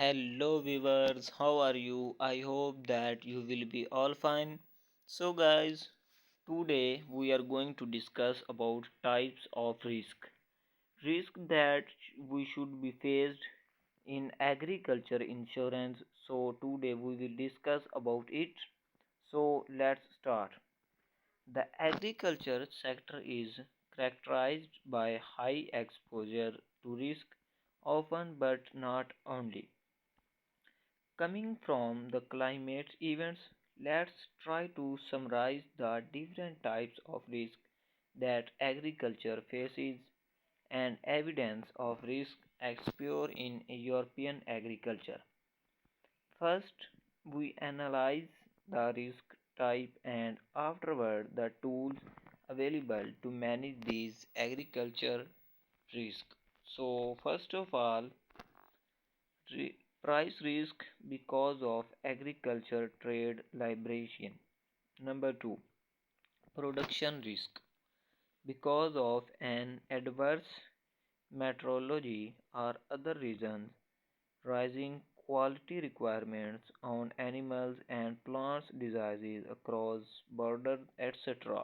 Hello viewers, how are you? I hope that you will be all fine. So guys, today we are going to discuss about types of risk. Risk that we should be faced in agriculture insurance. So today we will discuss about it. So let's start. The agriculture sector is characterized by high exposure to risk often but not only coming from the climate events. Let's try to summarize the different types of risk that agriculture faces and evidence of risk exposure in European agriculture. First, we analyze the risk type and afterward the tools available to manage these agriculture risks. So, first of all, price risk because of agriculture trade liberation. Number 2, production risk because of an adverse meteorology or other reasons, rising quality requirements on animals and plants, diseases across borders, etc.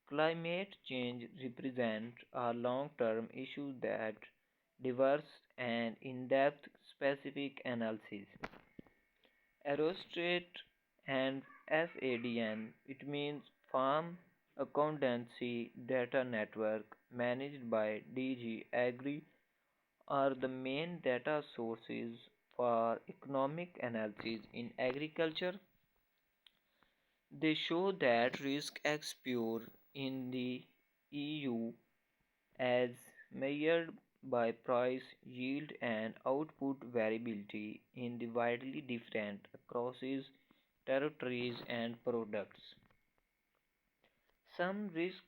Climate change represents a long-term issue that deserves an in-depth specific analysis. Eurostat and FADN, it means Farm Accountancy Data Network, managed by DG Agri, are the main data sources for economic analysis in agriculture. They show that risk exposure in the EU, as measured by price, yield, and output variability in the widely different across its territories and products. Some risks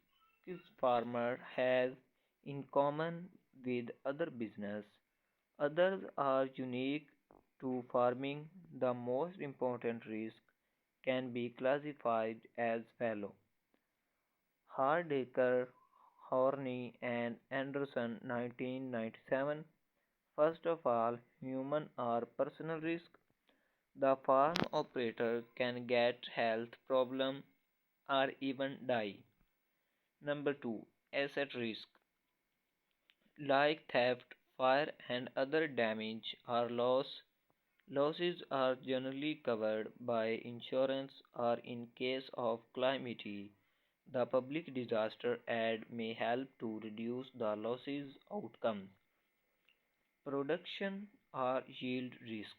farmer have in common with other business, others are unique to farming. The most important risk can be classified as follows: Hardacre, Horney and Anderson 1997. First of all, human or personal risk. The farm operator can get health problem or even die. Number 2, asset risk like theft, fire and other damage or loss. Losses are generally covered by insurance or in case of calamity, the public disaster aid may help to reduce the losses outcomes. Production or yield risk.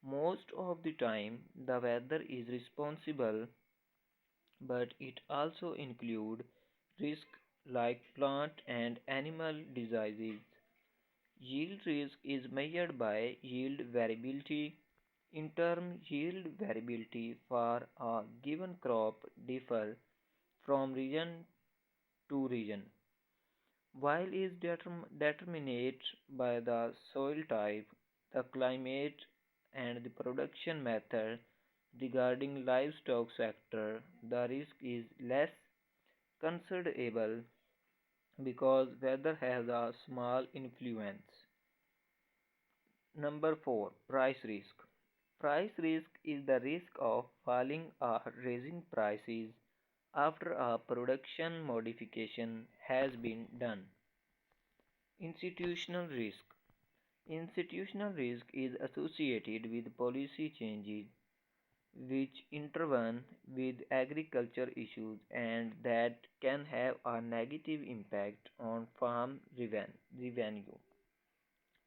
Most of the time, the weather is responsible, but it also includes risk like plant and animal diseases. Yield risk is measured by yield variability. In turn, yield variability for a given crop differ from region to region. While is determined by the soil type, the climate, and the production method. Regarding livestock sector, the risk is less considerable because weather has a small influence. Number 4, price risk. Price risk is the risk of falling or raising prices after a production modification has been done. Institutional risk. Institutional risk is associated with policy changes which intervene with agriculture issues and that can have a negative impact on farm revenue.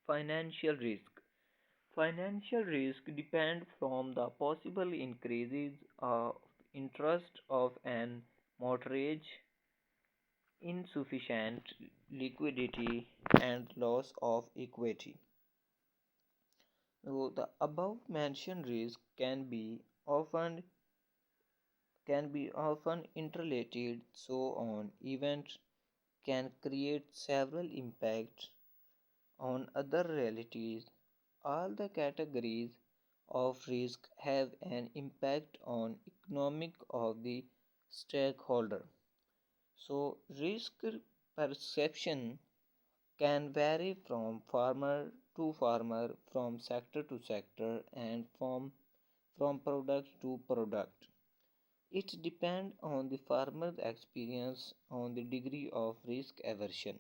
Financial risk. Financial risk depends from the possible increases of interest of an mortgage, insufficient liquidity, and loss of equity. So the above mentioned risk can be often interrelated, so an event can create several impacts on other realities. All the categories of risk have an impact on economic of the stakeholder. So risk perception can vary from farmer to farmer, from sector to sector, and from product to product. It depends on the farmer's experience on the degree of risk aversion.